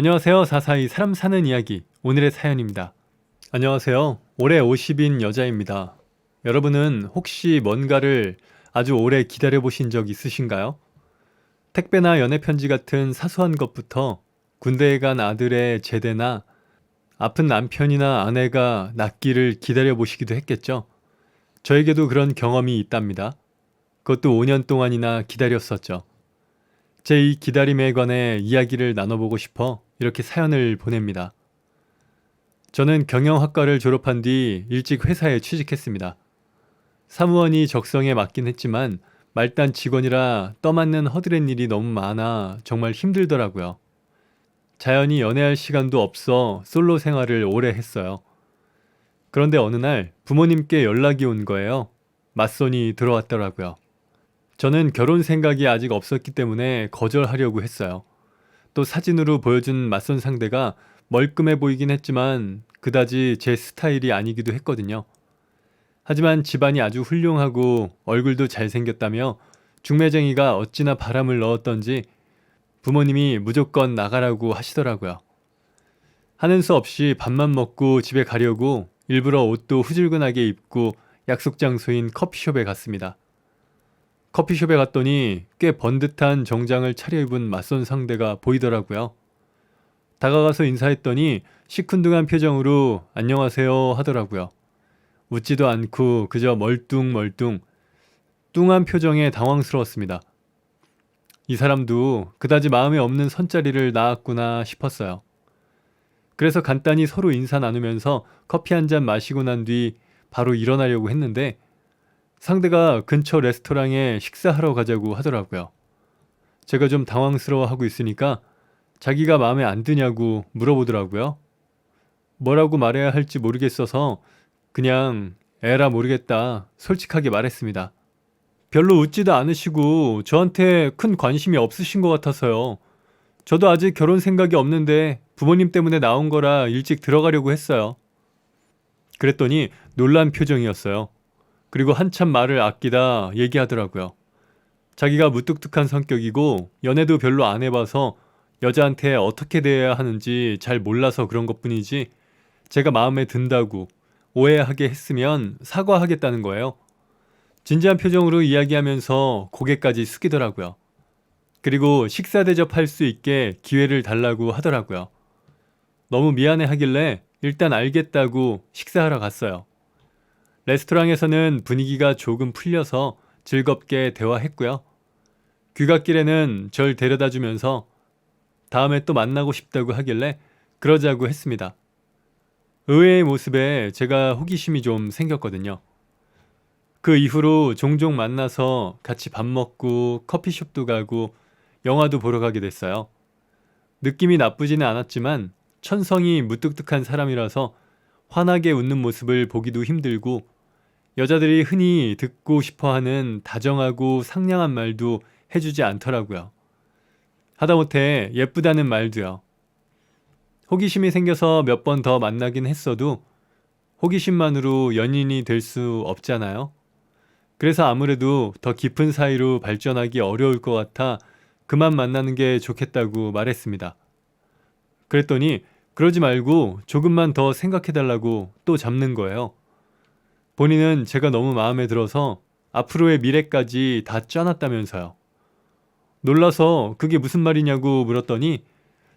안녕하세요. 442 사람 사는 이야기 오늘의 사연입니다. 안녕하세요. 올해 50인 여자입니다. 여러분은 혹시 뭔가를 아주 오래 기다려보신 적 있으신가요? 택배나 연애편지 같은 사소한 것부터 군대에 간 아들의 제대나 아픈 남편이나 아내가 낫기를 기다려보시기도 했겠죠. 저에게도 그런 경험이 있답니다. 그것도 5년 동안이나 기다렸었죠. 제 이 기다림에 관해 이야기를 나눠보고 싶어 이렇게 사연을 보냅니다. 저는 경영학과를 졸업한 뒤 일찍 회사에 취직했습니다. 사무원이 적성에 맞긴 했지만 말단 직원이라 떠맡는 허드렛 일이 너무 많아 정말 힘들더라고요. 자연히 연애할 시간도 없어 솔로 생활을 오래 했어요. 그런데 어느 날 부모님께 연락이 온 거예요. 맞선이 들어왔더라고요. 저는 결혼 생각이 아직 없었기 때문에 거절하려고 했어요. 또 사진으로 보여준 맞선 상대가 멀끔해 보이긴 했지만 그다지 제 스타일이 아니기도 했거든요. 하지만 집안이 아주 훌륭하고 얼굴도 잘생겼다며 중매쟁이가 어찌나 바람을 넣었던지 부모님이 무조건 나가라고 하시더라고요. 하는 수 없이 밥만 먹고 집에 가려고 일부러 옷도 후줄근하게 입고 약속 장소인 커피숍에 갔습니다. 커피숍에 갔더니 꽤 번듯한 정장을 차려입은 맞선 상대가 보이더라고요. 다가가서 인사했더니 시큰둥한 표정으로 안녕하세요 하더라고요. 웃지도 않고 그저 멀뚱멀뚱 뚱한 표정에 당황스러웠습니다. 이 사람도 그다지 마음에 없는 선자리를 낳았구나 싶었어요. 그래서 간단히 서로 인사 나누면서 커피 한 잔 마시고 난 뒤 바로 일어나려고 했는데 상대가 근처 레스토랑에 식사하러 가자고 하더라고요. 제가 좀 당황스러워하고 있으니까 자기가 마음에 안 드냐고 물어보더라고요. 뭐라고 말해야 할지 모르겠어서 그냥 에라 모르겠다 솔직하게 말했습니다. 별로 웃지도 않으시고 저한테 큰 관심이 없으신 것 같아서요. 저도 아직 결혼 생각이 없는데 부모님 때문에 나온 거라 일찍 들어가려고 했어요. 그랬더니 놀란 표정이었어요. 그리고 한참 말을 아끼다 얘기하더라고요. 자기가 무뚝뚝한 성격이고 연애도 별로 안 해봐서 여자한테 어떻게 대해야 하는지 잘 몰라서 그런 것뿐이지 제가 마음에 든다고 오해하게 했으면 사과하겠다는 거예요. 진지한 표정으로 이야기하면서 고개까지 숙이더라고요. 그리고 식사 대접할 수 있게 기회를 달라고 하더라고요. 너무 미안해 하길래 일단 알겠다고 식사하러 갔어요. 레스토랑에서는 분위기가 조금 풀려서 즐겁게 대화했고요. 귀갓길에는 절 데려다 주면서 다음에 또 만나고 싶다고 하길래 그러자고 했습니다. 의외의 모습에 제가 호기심이 좀 생겼거든요. 그 이후로 종종 만나서 같이 밥 먹고 커피숍도 가고 영화도 보러 가게 됐어요. 느낌이 나쁘지는 않았지만 천성이 무뚝뚝한 사람이라서 환하게 웃는 모습을 보기도 힘들고 여자들이 흔히 듣고 싶어하는 다정하고 상냥한 말도 해주지 않더라고요. 하다못해 예쁘다는 말도요. 호기심이 생겨서 몇 번 더 만나긴 했어도 호기심만으로 연인이 될 수 없잖아요. 그래서 아무래도 더 깊은 사이로 발전하기 어려울 것 같아 그만 만나는 게 좋겠다고 말했습니다. 그랬더니 그러지 말고 조금만 더 생각해달라고 또 잡는 거예요. 본인은 제가 너무 마음에 들어서 앞으로의 미래까지 다 짜놨다면서요. 놀라서 그게 무슨 말이냐고 물었더니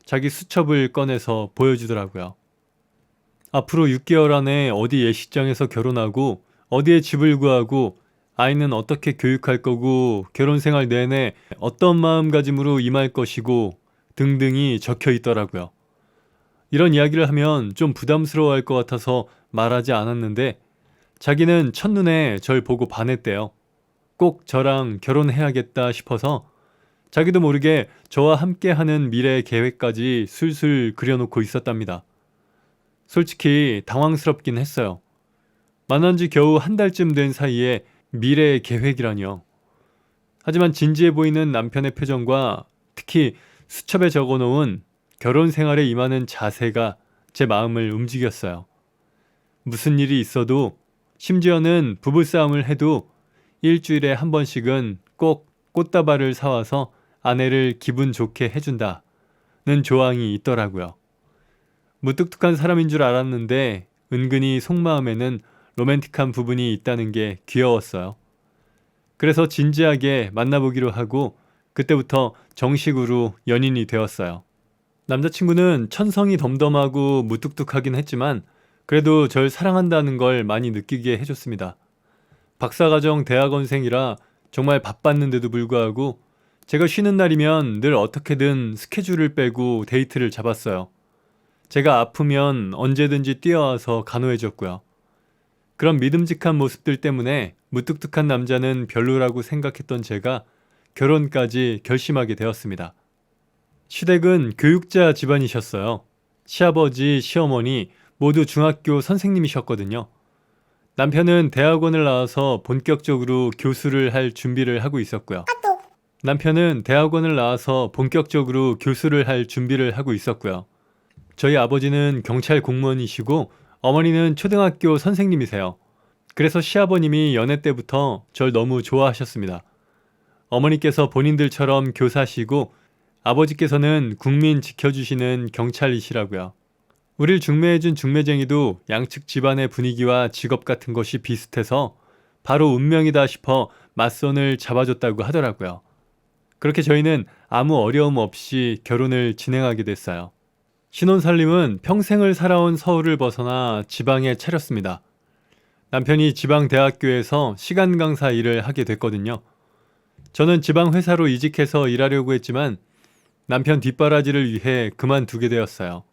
자기 수첩을 꺼내서 보여주더라고요. 앞으로 6개월 안에 어디 예식장에서 결혼하고 어디에 집을 구하고 아이는 어떻게 교육할 거고 결혼 생활 내내 어떤 마음가짐으로 임할 것이고 등등이 적혀 있더라고요. 이런 이야기를 하면 좀 부담스러워할 것 같아서 말하지 않았는데 자기는 첫눈에 절 보고 반했대요. 꼭 저랑 결혼해야겠다 싶어서 자기도 모르게 저와 함께하는 미래 계획까지 술술 그려놓고 있었답니다. 솔직히 당황스럽긴 했어요. 만난 지 겨우 한 달쯤 된 사이에 미래 계획이라뇨. 하지만 진지해 보이는 남편의 표정과 특히 수첩에 적어놓은 결혼 생활에 임하는 자세가 제 마음을 움직였어요. 무슨 일이 있어도 심지어는 부부싸움을 해도 일주일에 한 번씩은 꼭 꽃다발을 사와서 아내를 기분 좋게 해준다. 조항이 있더라고요. 무뚝뚝한 사람인 줄 알았는데 은근히 속마음에는 로맨틱한 부분이 있다는 게 귀여웠어요. 그래서 진지하게 만나보기로 하고 그때부터 정식으로 연인이 되었어요. 남자친구는 천성이 덤덤하고 무뚝뚝하긴 했지만 그래도 절 사랑한다는 걸 많이 느끼게 해줬습니다. 박사과정 대학원생이라 정말 바빴는데도 불구하고 제가 쉬는 날이면 늘 어떻게든 스케줄을 빼고 데이트를 잡았어요. 제가 아프면 언제든지 뛰어와서 간호해줬고요. 그런 믿음직한 모습들 때문에 무뚝뚝한 남자는 별로라고 생각했던 제가 결혼까지 결심하게 되었습니다. 시댁은 교육자 집안이셨어요. 시아버지, 시어머니 모두 중학교 선생님이셨거든요. 남편은 대학원을 나와서 본격적으로 교수를 할 준비를 하고 있었고요. 저희 아버지는 경찰 공무원이시고 어머니는 초등학교 선생님이세요. 그래서 시아버님이 연애 때부터 절 너무 좋아하셨습니다. 어머니께서 본인들처럼 교사시고 아버지께서는 국민 지켜주시는 경찰이시라고요. 우릴 중매해준 중매쟁이도 양측 집안의 분위기와 직업 같은 것이 비슷해서 바로 운명이다 싶어 맞선을 잡아줬다고 하더라고요. 그렇게 저희는 아무 어려움 없이 결혼을 진행하게 됐어요. 신혼살림은 평생을 살아온 서울을 벗어나 지방에 차렸습니다. 남편이 지방대학교에서 시간 강사 일을 하게 됐거든요. 저는 지방회사로 이직해서 일하려고 했지만 남편 뒷바라지를 위해 그만두게 되었어요.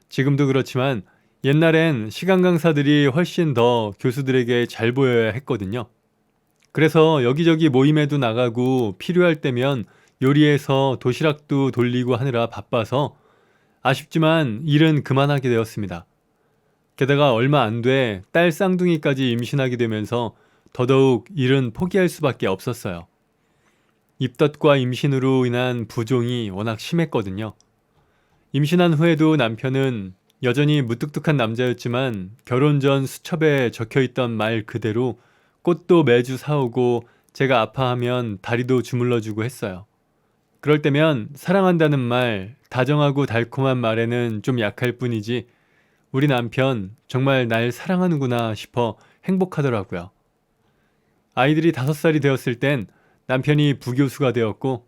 지금도 그렇지만 옛날엔 시간 강사들이 훨씬 더 교수들에게 잘 보여야 했거든요. 그래서 여기저기 모임에도 나가고 필요할 때면 요리해서 도시락도 돌리고 하느라 바빠서 아쉽지만 일은 그만하게 되었습니다. 게다가 얼마 안 돼 딸 쌍둥이까지 임신하게 되면서 더더욱 일은 포기할 수밖에 없었어요. 입덧과 임신으로 인한 부종이 워낙 심했거든요. 임신한 후에도 남편은 여전히 무뚝뚝한 남자였지만 결혼 전 수첩에 적혀있던 말 그대로 꽃도 매주 사오고 제가 아파하면 다리도 주물러주고 했어요. 그럴 때면 사랑한다는 말, 다정하고 달콤한 말에는 좀 약할 뿐이지 우리 남편 정말 날 사랑하는구나 싶어 행복하더라고요. 아이들이 5살이 되었을 땐 남편이 부교수가 되었고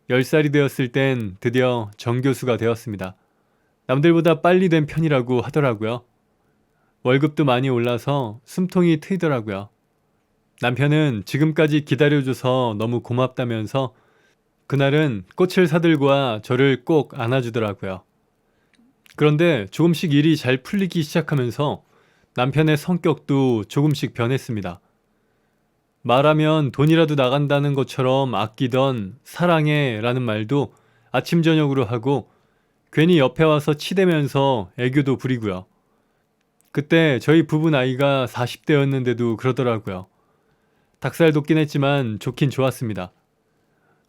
10살이 되었을 땐 드디어 정교수가 되었습니다. 남들보다 빨리 된 편이라고 하더라고요. 월급도 많이 올라서 숨통이 트이더라고요. 남편은 지금까지 기다려줘서 너무 고맙다면서 그날은 꽃을 사들고 저를 꼭 안아주더라고요. 그런데 조금씩 일이 잘 풀리기 시작하면서 남편의 성격도 조금씩 변했습니다. 말하면 돈이라도 나간다는 것처럼 아끼던 사랑해 라는 말도 아침 저녁으로 하고 괜히 옆에 와서 치대면서 애교도 부리고요. 그때 저희 부부 나이가 40대였는데도 그러더라고요. 닭살 돋긴 했지만 좋긴 좋았습니다.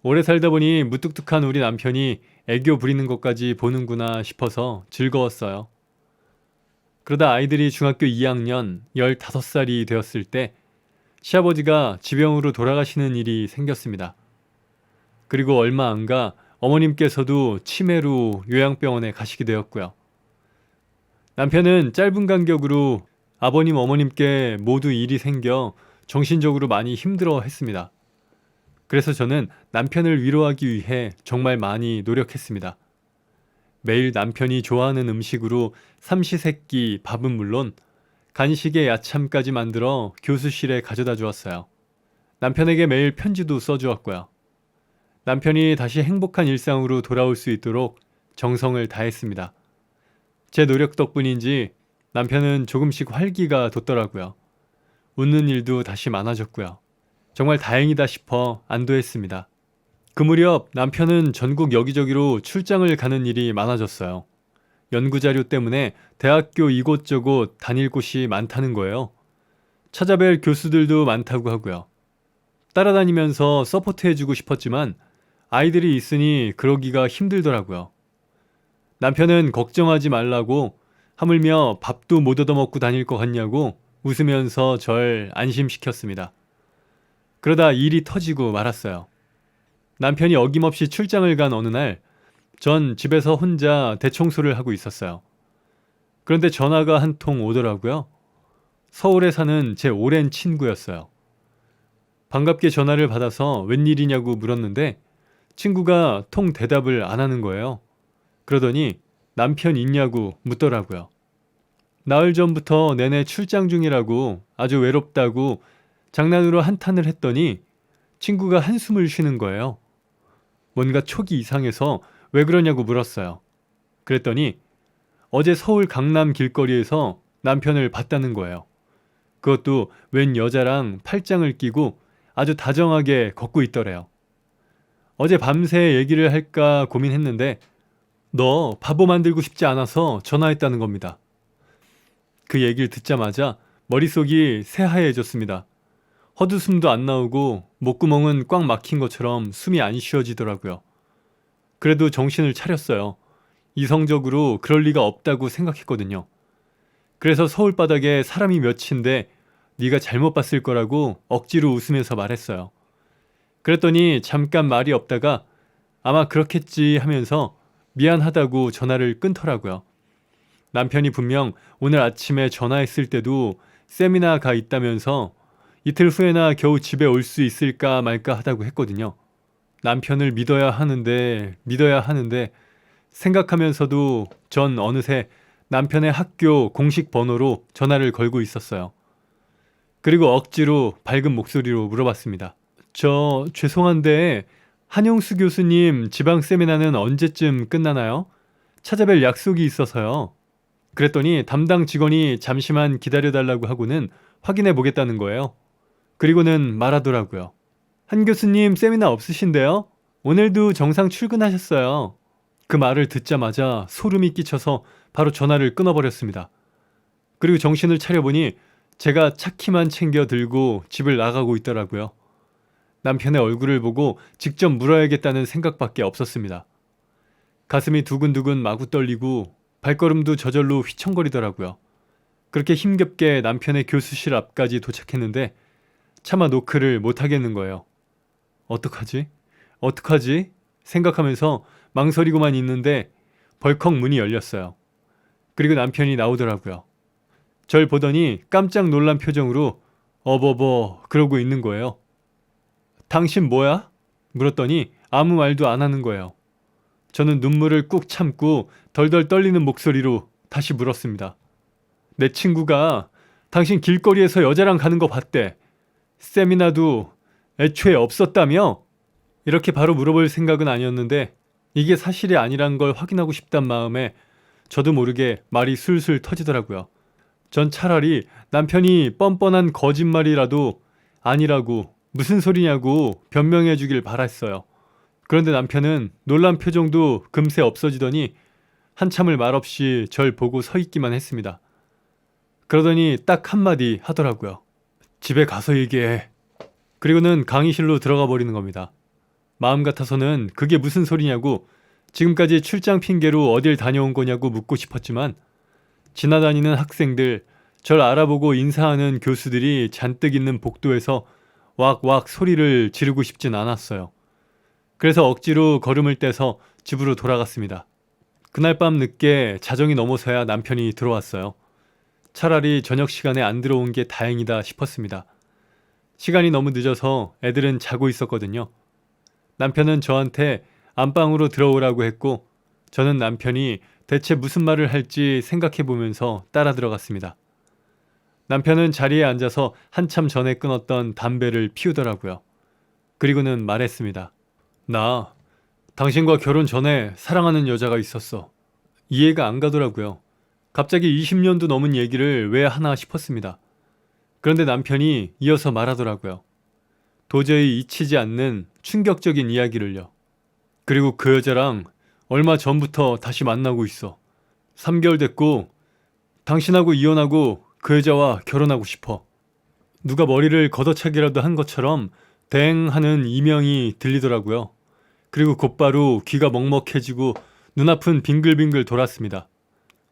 오래 살다 보니 무뚝뚝한 우리 남편이 애교 부리는 것까지 보는구나 싶어서 즐거웠어요. 그러다 아이들이 중학교 2학년 15살이 되었을 때 시아버지가 지병으로 돌아가시는 일이 생겼습니다. 그리고 얼마 안 가 어머님께서도 치매로 요양병원에 가시게 되었고요. 남편은 짧은 간격으로 아버님 어머님께 모두 일이 생겨 정신적으로 많이 힘들어 했습니다. 그래서 저는 남편을 위로하기 위해 정말 많이 노력했습니다. 매일 남편이 좋아하는 음식으로 삼시세끼 밥은 물론 간식에 야참까지 만들어 교수실에 가져다 주었어요. 남편에게 매일 편지도 써주었고요. 남편이 다시 행복한 일상으로 돌아올 수 있도록 정성을 다했습니다. 제 노력 덕분인지 남편은 조금씩 활기가 돋더라고요. 웃는 일도 다시 많아졌고요. 정말 다행이다 싶어 안도했습니다. 그 무렵 남편은 전국 여기저기로 출장을 가는 일이 많아졌어요. 연구자료 때문에 대학교 이곳저곳 다닐 곳이 많다는 거예요. 찾아뵐 교수들도 많다고 하고요. 따라다니면서 서포트해주고 싶었지만 아이들이 있으니 그러기가 힘들더라고요. 남편은 걱정하지 말라고 하물며 밥도 못 얻어먹고 다닐 것 같냐고 웃으면서 절 안심시켰습니다. 그러다 일이 터지고 말았어요. 남편이 어김없이 출장을 간 어느 날 전 집에서 혼자 대청소를 하고 있었어요. 그런데 전화가 한 통 오더라고요. 서울에 사는 제 오랜 친구였어요. 반갑게 전화를 받아서 웬일이냐고 물었는데 친구가 통 대답을 안 하는 거예요. 그러더니 남편 있냐고 묻더라고요. 나흘 전부터 내내 출장 중이라고 아주 외롭다고 장난으로 한탄을 했더니 친구가 한숨을 쉬는 거예요. 뭔가 촉이 이상해서 왜 그러냐고 물었어요. 그랬더니 어제 서울 강남 길거리에서 남편을 봤다는 거예요. 그것도 웬 여자랑 팔짱을 끼고 아주 다정하게 걷고 있더래요. 어제 밤새 얘기를 할까 고민했는데 너 바보 만들고 싶지 않아서 전화했다는 겁니다. 그 얘기를 듣자마자 머릿속이 새하얘졌습니다. 헛웃음도 안 나오고 목구멍은 꽉 막힌 것처럼 숨이 안 쉬어지더라고요. 그래도 정신을 차렸어요. 이성적으로 그럴 리가 없다고 생각했거든요. 그래서 서울 바닥에 사람이 몇인데 네가 잘못 봤을 거라고 억지로 웃으면서 말했어요. 그랬더니 잠깐 말이 없다가 아마 그렇겠지 하면서 미안하다고 전화를 끊더라고요. 남편이 분명 오늘 아침에 전화했을 때도 세미나 가 있다면서 이틀 후에나 겨우 집에 올 수 있을까 말까 하다고 했거든요. 남편을 믿어야 하는데 생각하면서도 전 어느새 남편의 학교 공식 번호로 전화를 걸고 있었어요. 그리고 억지로 밝은 목소리로 물어봤습니다. 저 죄송한데 한용수 교수님 지방 세미나는 언제쯤 끝나나요? 찾아뵐 약속이 있어서요. 그랬더니 담당 직원이 잠시만 기다려달라고 하고는 확인해 보겠다는 거예요. 그리고는 말하더라고요. 한 교수님 세미나 없으신데요? 오늘도 정상 출근하셨어요. 그 말을 듣자마자 소름이 끼쳐서 바로 전화를 끊어버렸습니다. 그리고 정신을 차려보니 제가 차키만 챙겨 들고 집을 나가고 있더라고요. 남편의 얼굴을 보고 직접 물어야겠다는 생각밖에 없었습니다. 가슴이 두근두근 마구 떨리고 발걸음도 저절로 휘청거리더라고요. 그렇게 힘겹게 남편의 교수실 앞까지 도착했는데 차마 노크를 못하겠는 거예요. 어떡하지? 어떡하지? 생각하면서 망설이고만 있는데 벌컥 문이 열렸어요. 그리고 남편이 나오더라고요. 절 보더니 깜짝 놀란 표정으로 어버버 그러고 있는 거예요. 당신 뭐야? 물었더니 아무 말도 안 하는 거예요. 저는 눈물을 꾹 참고 덜덜 떨리는 목소리로 다시 물었습니다. 내 친구가 당신 길거리에서 여자랑 가는 거 봤대. 세미나도 애초에 없었다며? 이렇게 바로 물어볼 생각은 아니었는데 이게 사실이 아니란 걸 확인하고 싶단 마음에 저도 모르게 말이 술술 터지더라고요. 전 차라리 남편이 뻔뻔한 거짓말이라도 아니라고 무슨 소리냐고 변명해 주길 바랐어요. 그런데 남편은 놀란 표정도 금세 없어지더니 한참을 말없이 절 보고 서 있기만 했습니다. 그러더니 딱 한마디 하더라고요. 집에 가서 얘기해. 그리고는 강의실로 들어가 버리는 겁니다. 마음 같아서는 그게 무슨 소리냐고 지금까지 출장 핑계로 어딜 다녀온 거냐고 묻고 싶었지만 지나다니는 학생들, 절 알아보고 인사하는 교수들이 잔뜩 있는 복도에서 왁왁 소리를 지르고 싶진 않았어요. 그래서 억지로 걸음을 떼서 집으로 돌아갔습니다. 그날 밤 늦게 자정이 넘어서야 남편이 들어왔어요. 차라리 저녁 시간에 안 들어온 게 다행이다 싶었습니다. 시간이 너무 늦어서 애들은 자고 있었거든요. 남편은 저한테 안방으로 들어오라고 했고 저는 남편이 대체 무슨 말을 할지 생각해 보면서 따라 들어갔습니다. 남편은 자리에 앉아서 한참 전에 끊었던 담배를 피우더라고요. 그리고는 말했습니다. 나 당신과 결혼 전에 사랑하는 여자가 있었어. 이해가 안 가더라고요. 갑자기 20년도 넘은 얘기를 왜 하나 싶었습니다. 그런데 남편이 이어서 말하더라고요. 도저히 잊히지 않는 충격적인 이야기를요. 그리고 그 여자랑 얼마 전부터 다시 만나고 있어. 3개월 됐고 당신하고 이혼하고 그 여자와 결혼하고 싶어. 누가 머리를 걷어차기라도 한 것처럼 댕 하는 이명이 들리더라고요. 그리고 곧바로 귀가 먹먹해지고 눈앞은 빙글빙글 돌았습니다.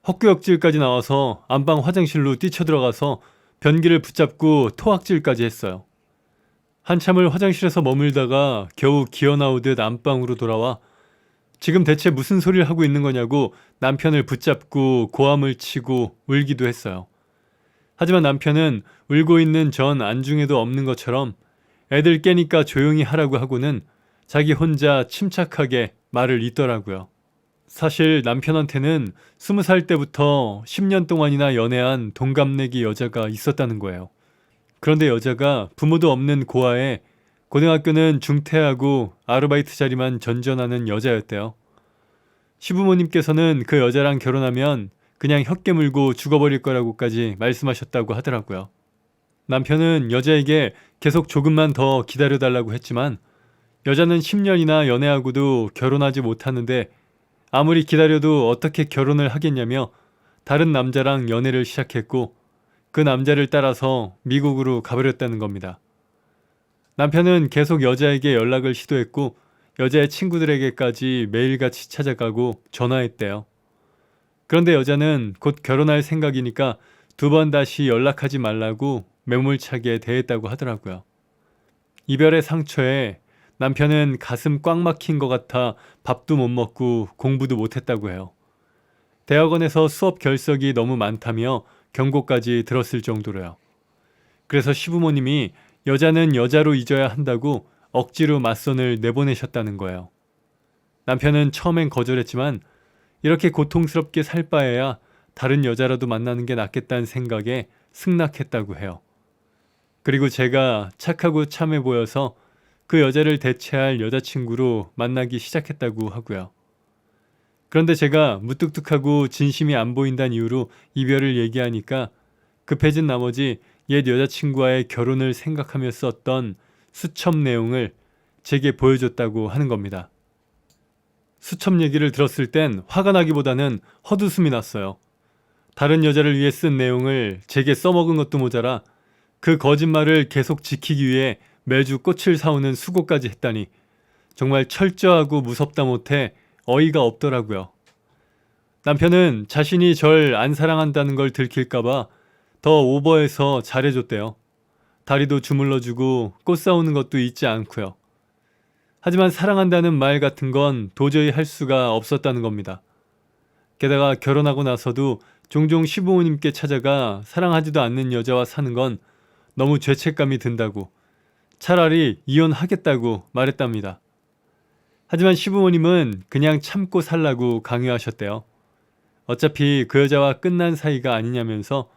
헛구역질까지 나와서 안방 화장실로 뛰쳐들어가서 변기를 붙잡고 토악질까지 했어요. 한참을 화장실에서 머물다가 겨우 기어나오듯 안방으로 돌아와 지금 대체 무슨 소리를 하고 있는 거냐고 남편을 붙잡고 고함을 치고 울기도 했어요. 하지만 남편은 울고 있는 전 안중에도 없는 것처럼 애들 깨니까 조용히 하라고 하고는 자기 혼자 침착하게 말을 잇더라고요. 사실 남편한테는 20살 때부터 10년 동안이나 연애한 동갑내기 여자가 있었다는 거예요. 그런데 여자가 부모도 없는 고아에 고등학교는 중퇴하고 아르바이트 자리만 전전하는 여자였대요. 시부모님께서는 그 여자랑 결혼하면 그냥 혀 깨물고 죽어버릴 거라고까지 말씀하셨다고 하더라고요. 남편은 여자에게 계속 조금만 더 기다려달라고 했지만 여자는 10년이나 연애하고도 결혼하지 못하는데 아무리 기다려도 어떻게 결혼을 하겠냐며 다른 남자랑 연애를 시작했고 그 남자를 따라서 미국으로 가버렸다는 겁니다. 남편은 계속 여자에게 연락을 시도했고 여자의 친구들에게까지 매일같이 찾아가고 전화했대요. 그런데 여자는 곧 결혼할 생각이니까 2번 다시 연락하지 말라고 매몰차게 대했다고 하더라고요. 이별의 상처에 남편은 가슴 꽉 막힌 것 같아 밥도 못 먹고 공부도 못했다고 해요. 대학원에서 수업 결석이 너무 많다며 경고까지 들었을 정도로요. 그래서 시부모님이 여자는 여자로 잊어야 한다고 억지로 맞선을 내보내셨다는 거예요. 남편은 처음엔 거절했지만 이렇게 고통스럽게 살 바에야 다른 여자라도 만나는 게 낫겠다는 생각에 승낙했다고 해요. 그리고 제가 착하고 참해 보여서 그 여자를 대체할 여자친구로 만나기 시작했다고 하고요. 그런데 제가 무뚝뚝하고 진심이 안 보인다는 이유로 이별을 얘기하니까 급해진 나머지 옛 여자친구와의 결혼을 생각하며 썼던 수첩 내용을 제게 보여줬다고 하는 겁니다. 수첩 얘기를 들었을 땐 화가 나기보다는 헛웃음이 났어요. 다른 여자를 위해 쓴 내용을 제게 써먹은 것도 모자라 그 거짓말을 계속 지키기 위해 매주 꽃을 사오는 수고까지 했다니 정말 철저하고 무섭다 못해 어이가 없더라고요. 남편은 자신이 절 안 사랑한다는 걸 들킬까봐 더 오버해서 잘해줬대요. 다리도 주물러주고 꽃 사오는 것도 잊지 않고요. 하지만 사랑한다는 말 같은 건 도저히 할 수가 없었다는 겁니다. 게다가 결혼하고 나서도 종종 시부모님께 찾아가 사랑하지도 않는 여자와 사는 건 너무 죄책감이 든다고 차라리 이혼하겠다고 말했답니다. 하지만 시부모님은 그냥 참고 살라고 강요하셨대요. 어차피 그 여자와 끝난 사이가 아니냐면서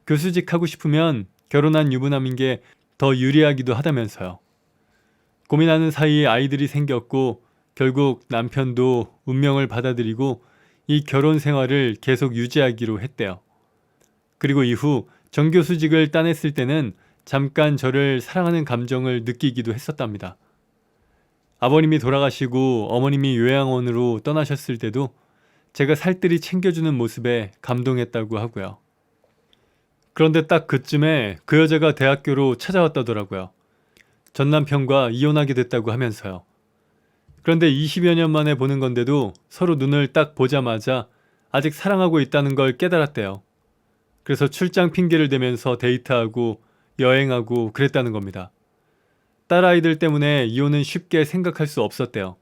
교수직 하고 싶으면 결혼한 유부남인 게 더 유리하기도 하다면서요. 고민하는 사이에 아이들이 생겼고 결국 남편도 운명을 받아들이고 이 결혼 생활을 계속 유지하기로 했대요. 그리고 이후 정교수직을 따냈을 때는 잠깐 저를 사랑하는 감정을 느끼기도 했었답니다. 아버님이 돌아가시고 어머님이 요양원으로 떠나셨을 때도 제가 살뜰히 챙겨주는 모습에 감동했다고 하고요. 그런데 딱 그쯤에 그 여자가 대학교로 찾아왔다더라고요. 전 남편과 이혼하게 됐다고 하면서요. 그런데 20여 년 만에 보는 건데도 서로 눈을 딱 보자마자 아직 사랑하고 있다는 걸 깨달았대요. 그래서 출장 핑계를 대면서 데이트하고 여행하고 그랬다는 겁니다. 딸아이들 때문에 이혼은 쉽게 생각할 수 없었대요.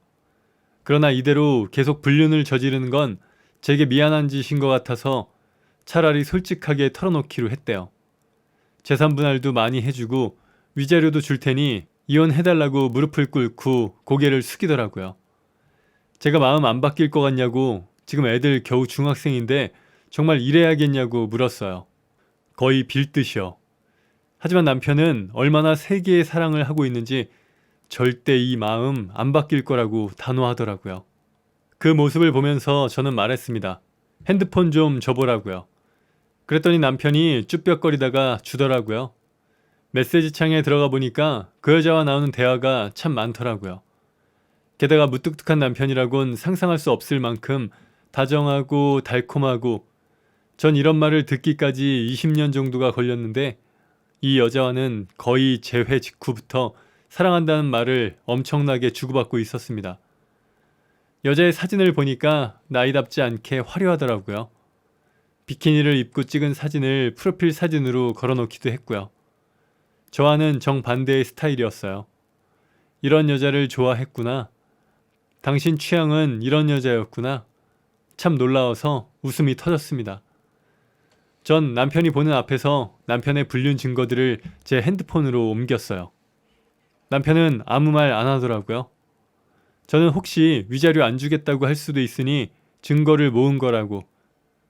그러나 이대로 계속 불륜을 저지르는 건 제게 미안한 짓인 것 같아서 차라리 솔직하게 털어놓기로 했대요. 재산 분할도 많이 해주고 위자료도 줄 테니 이혼해달라고 무릎을 꿇고 고개를 숙이더라고요. 제가 마음 안 바뀔 것 같냐고 지금 애들 겨우 중학생인데 정말 이래야겠냐고 물었어요. 거의 빌듯이요. 하지만 남편은 얼마나 세기의 사랑을 하고 있는지 절대 이 마음 안 바뀔 거라고 단호하더라고요. 그 모습을 보면서 저는 말했습니다. 핸드폰 좀 줘보라고요. 그랬더니 남편이 쭈뼛거리다가 주더라고요. 메시지 창에 들어가 보니까 그 여자와 나오는 대화가 참 많더라고요. 게다가 무뚝뚝한 남편이라곤 상상할 수 없을 만큼 다정하고 달콤하고 전 이런 말을 듣기까지 20년 정도가 걸렸는데 이 여자와는 거의 재회 직후부터 사랑한다는 말을 엄청나게 주고받고 있었습니다. 여자의 사진을 보니까 나이답지 않게 화려하더라고요. 비키니를 입고 찍은 사진을 프로필 사진으로 걸어놓기도 했고요. 저와는 정반대의 스타일이었어요. 이런 여자를 좋아했구나. 당신 취향은 이런 여자였구나. 참 놀라워서 웃음이 터졌습니다. 전 남편이 보는 앞에서 남편의 불륜 증거들을 제 핸드폰으로 옮겼어요. 남편은 아무 말 안 하더라고요. 저는 혹시 위자료 안 주겠다고 할 수도 있으니 증거를 모은 거라고.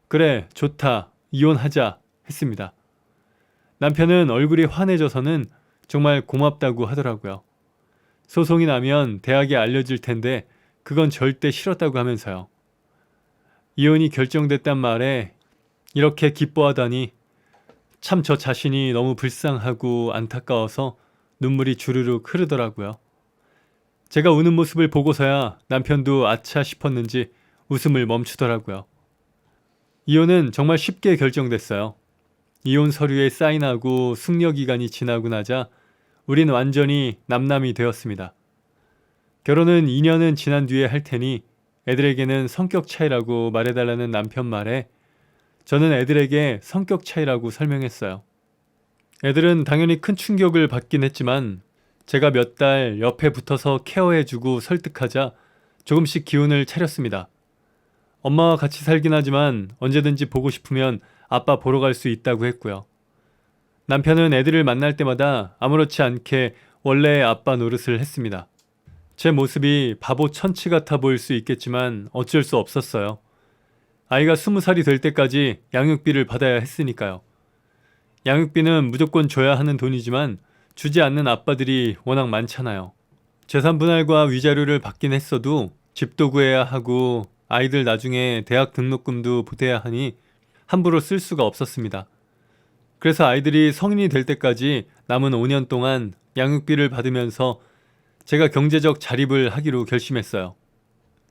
그래, 좋다. 이혼하자. 했습니다. 남편은 얼굴이 환해져서는 정말 고맙다고 하더라고요. 소송이 나면 대학에 알려질 텐데 그건 절대 싫었다고 하면서요. 이혼이 결정됐단 말에 이렇게 기뻐하다니 참 저 자신이 너무 불쌍하고 안타까워서 눈물이 주르륵 흐르더라고요. 제가 우는 모습을 보고서야 남편도 아차 싶었는지 웃음을 멈추더라고요. 이혼은 정말 쉽게 결정됐어요. 이혼 서류에 사인하고 숙려기간이 지나고 나자 우린 완전히 남남이 되었습니다. 결혼은 2년은 지난 뒤에 할 테니 애들에게는 성격 차이라고 말해달라는 남편 말에 저는 애들에게 성격 차이라고 설명했어요. 애들은 당연히 큰 충격을 받긴 했지만 제가 몇 달 옆에 붙어서 케어해주고 설득하자 조금씩 기운을 차렸습니다. 엄마와 같이 살긴 하지만 언제든지 보고 싶으면 아빠 보러 갈 수 있다고 했고요. 남편은 애들을 만날 때마다 아무렇지 않게 원래의 아빠 노릇을 했습니다. 제 모습이 바보 천치 같아 보일 수 있겠지만 어쩔 수 없었어요. 아이가 20살이 될 때까지 양육비를 받아야 했으니까요. 양육비는 무조건 줘야 하는 돈이지만 주지 않는 아빠들이 워낙 많잖아요. 재산 분할과 위자료를 받긴 했어도 집도 구해야 하고 아이들 나중에 대학 등록금도 보태야 하니 함부로 쓸 수가 없었습니다. 그래서 아이들이 성인이 될 때까지 남은 5년 동안 양육비를 받으면서 제가 경제적 자립을 하기로 결심했어요.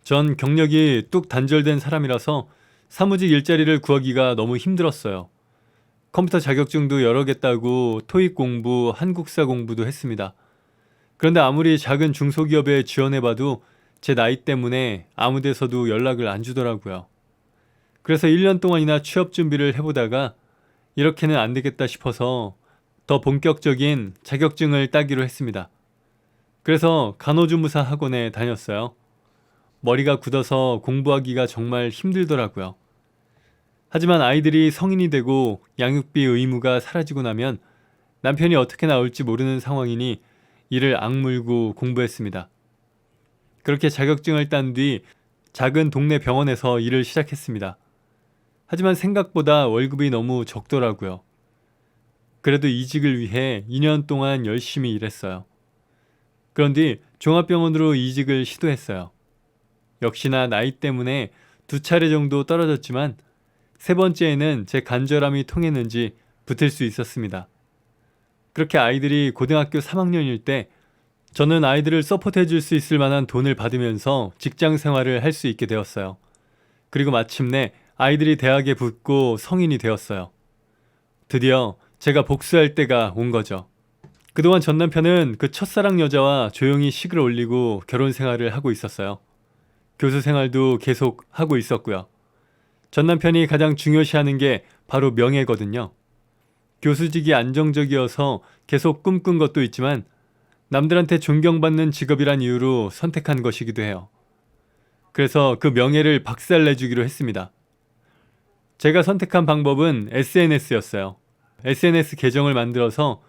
전 경력이 뚝 단절된 사람이라서 사무직 일자리를 구하기가 너무 힘들었어요. 컴퓨터 자격증도 여러 개 따고 토익 공부, 한국사 공부도 했습니다. 그런데 아무리 작은 중소기업에 지원해봐도 제 나이 때문에 아무 데서도 연락을 안 주더라고요. 그래서 1년 동안이나 취업 준비를 해보다가 이렇게는 안 되겠다 싶어서 더 본격적인 자격증을 따기로 했습니다. 그래서 간호조무사 학원에 다녔어요. 머리가 굳어서 공부하기가 정말 힘들더라고요. 하지만 아이들이 성인이 되고 양육비 의무가 사라지고 나면 남편이 어떻게 나올지 모르는 상황이니 이를 악물고 공부했습니다. 그렇게 자격증을 딴 뒤 작은 동네 병원에서 일을 시작했습니다. 하지만 생각보다 월급이 너무 적더라고요. 그래도 이직을 위해 2년 동안 열심히 일했어요. 그런 뒤 종합병원으로 이직을 시도했어요. 역시나 나이 때문에 2차례 정도 떨어졌지만 세 번째에는 제 간절함이 통했는지 붙을 수 있었습니다. 그렇게 아이들이 고등학교 3학년일 때 저는 아이들을 서포트해 줄 수 있을 만한 돈을 받으면서 직장 생활을 할 수 있게 되었어요. 그리고 마침내 아이들이 대학에 붙고 성인이 되었어요. 드디어 제가 복수할 때가 온 거죠. 그동안 전 남편은 그 첫사랑 여자와 조용히 식을 올리고 결혼 생활을 하고 있었어요. 교수 생활도 계속 하고 있었고요. 전 남편이 가장 중요시하는 게 바로 명예거든요. 교수직이 안정적이어서 계속 꿈꾼 것도 있지만 남들한테 존경받는 직업이란 이유로 선택한 것이기도 해요. 그래서 그 명예를 박살내주기로 했습니다. 제가 선택한 방법은 SNS였어요. SNS 계정을 만들어서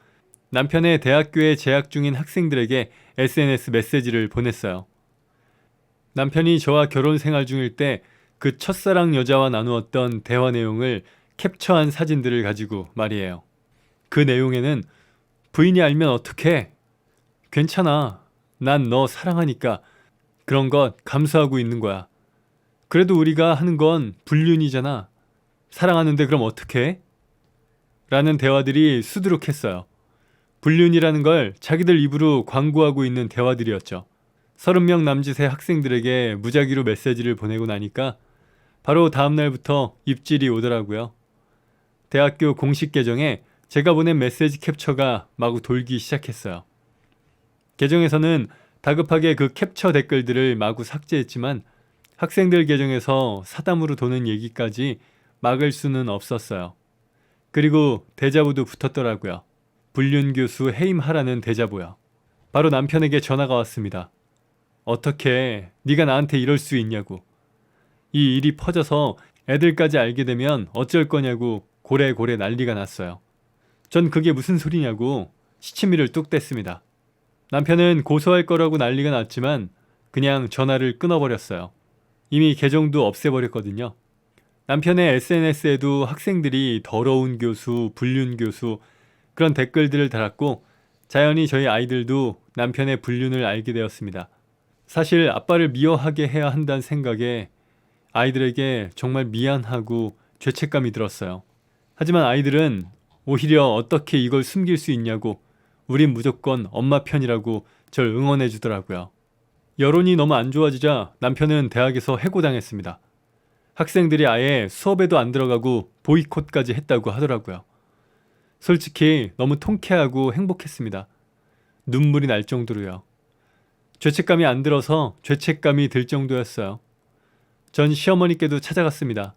남편의 대학교에 재학 중인 학생들에게 SNS 메시지를 보냈어요. 남편이 저와 결혼 생활 중일 때 그 첫사랑 여자와 나누었던 대화 내용을 캡처한 사진들을 가지고 말이에요. 그 내용에는 부인이 알면 어떡해? 괜찮아. 난 너 사랑하니까 그런 것 감수하고 있는 거야. 그래도 우리가 하는 건 불륜이잖아. 사랑하는데 그럼 어떡해? 라는 대화들이 수두룩했어요. 불륜이라는 걸 자기들 입으로 광고하고 있는 대화들이었죠. 30명 남짓의 학생들에게 무작위로 메시지를 보내고 나니까 바로 다음날부터 입질이 오더라고요. 대학교 공식 계정에 제가 보낸 메시지 캡처가 마구 돌기 시작했어요. 계정에서는 다급하게 그 캡처 댓글들을 마구 삭제했지만 학생들 계정에서 사담으로 도는 얘기까지 막을 수는 없었어요. 그리고 대자보도 붙었더라고요. 불륜 교수 해임하라는 대자보요. 바로 남편에게 전화가 왔습니다. 어떻게 네가 나한테 이럴 수 있냐고. 이 일이 퍼져서 애들까지 알게 되면 어쩔 거냐고 고래고래 난리가 났어요. 전 그게 무슨 소리냐고 시치미를 뚝 뗐습니다. 남편은 고소할 거라고 난리가 났지만 그냥 전화를 끊어버렸어요. 이미 계정도 없애버렸거든요. 남편의 SNS에도 학생들이 더러운 교수, 불륜 교수 그런 댓글들을 달았고 자연히 저희 아이들도 남편의 불륜을 알게 되었습니다. 사실 아빠를 미워하게 해야 한다는 생각에 아이들에게 정말 미안하고 죄책감이 들었어요. 하지만 아이들은 오히려 어떻게 이걸 숨길 수 있냐고 우린 무조건 엄마 편이라고 절 응원해 주더라고요. 여론이 너무 안 좋아지자 남편은 대학에서 해고당했습니다. 학생들이 아예 수업에도 안 들어가고 보이콧까지 했다고 하더라고요. 솔직히 너무 통쾌하고 행복했습니다. 눈물이 날 정도로요. 죄책감이 안 들어서 죄책감이 들 정도였어요. 전 시어머니께도 찾아갔습니다.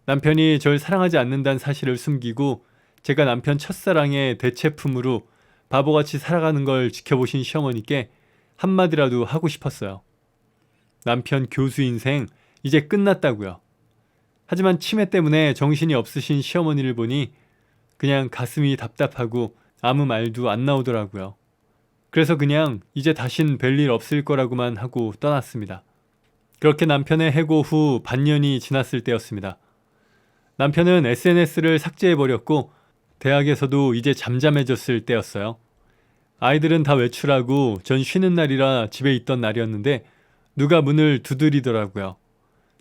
남편이 절 사랑하지 않는다는 사실을 숨기고 제가 남편 첫사랑의 대체품으로 바보같이 살아가는 걸 지켜보신 시어머니께 한마디라도 하고 싶었어요. 남편 교수 인생 이제 끝났다고요. 하지만 치매 때문에 정신이 없으신 시어머니를 보니 그냥 가슴이 답답하고 아무 말도 안 나오더라고요. 그래서 그냥 이제 다신 별일 없을 거라고만 하고 떠났습니다. 그렇게 남편의 해고 후 반년이 지났을 때였습니다. 남편은 SNS를 삭제해버렸고 대학에서도 이제 잠잠해졌을 때였어요. 아이들은 다 외출하고 전 쉬는 날이라 집에 있던 날이었는데 누가 문을 두드리더라고요.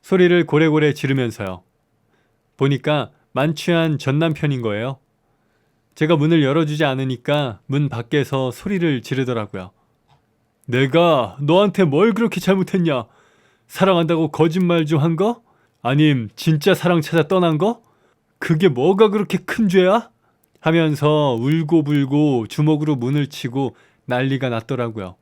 소리를 고래고래 지르면서요. 보니까 만취한 전 남편인 거예요. 제가 문을 열어주지 않으니까 문 밖에서 소리를 지르더라고요. 내가 너한테 뭘 그렇게 잘못했냐? 사랑한다고 거짓말 좀 한 거? 아님 진짜 사랑 찾아 떠난 거? 그게 뭐가 그렇게 큰 죄야? 하면서 울고불고 주먹으로 문을 치고 난리가 났더라고요.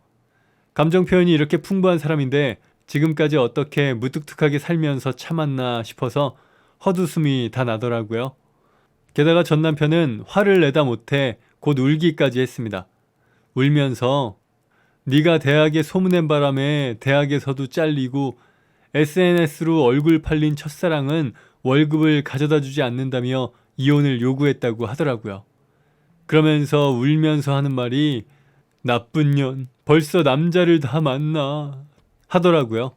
감정 표현이 이렇게 풍부한 사람인데 지금까지 어떻게 무뚝뚝하게 살면서 참았나 싶어서 헛웃음이 다 나더라고요. 게다가 전 남편은 화를 내다 못해 곧 울기까지 했습니다. 울면서 네가 대학에 소문낸 바람에 대학에서도 잘리고 SNS로 얼굴 팔린 첫사랑은 월급을 가져다 주지 않는다며 이혼을 요구했다고 하더라고요. 그러면서 울면서 하는 말이 나쁜 년 벌써 남자를 다 만나 하더라고요.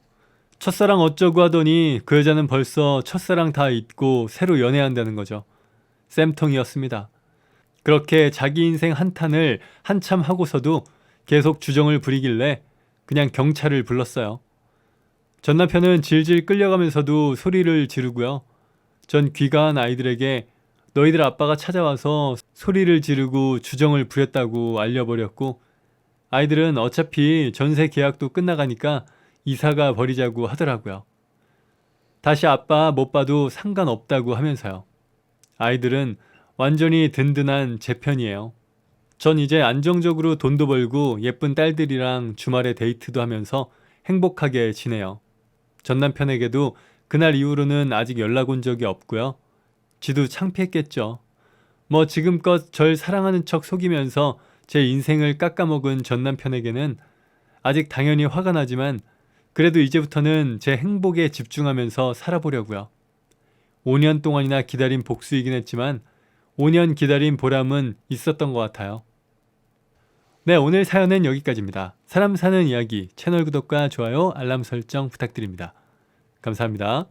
첫사랑 어쩌고 하더니 그 여자는 벌써 첫사랑 다 잊고 새로 연애한다는 거죠. 쌤통이었습니다. 그렇게 자기 인생 한탄을 한참 하고서도 계속 주정을 부리길래 그냥 경찰을 불렀어요. 전 남편은 질질 끌려가면서도 소리를 지르고요. 전 귀가한 아이들에게 너희들 아빠가 찾아와서 소리를 지르고 주정을 부렸다고 알려버렸고 아이들은 어차피 전세 계약도 끝나가니까 이사가 버리자고 하더라고요. 다시 아빠 못 봐도 상관없다고 하면서요. 아이들은 완전히 든든한 제 편이에요. 전 이제 안정적으로 돈도 벌고 예쁜 딸들이랑 주말에 데이트도 하면서 행복하게 지내요. 전 남편에게도 그날 이후로는 아직 연락 온 적이 없고요. 지도 창피했겠죠. 뭐 지금껏 절 사랑하는 척 속이면서 제 인생을 깎아먹은 전 남편에게는 아직 당연히 화가 나지만 그래도 이제부터는 제 행복에 집중하면서 살아보려고요. 5년 동안이나 기다린 복수이긴 했지만 5년 기다린 보람은 있었던 것 같아요. 네, 오늘 사연은 여기까지입니다. 사람 사는 이야기 채널 구독과 좋아요, 알람 설정 부탁드립니다. 감사합니다.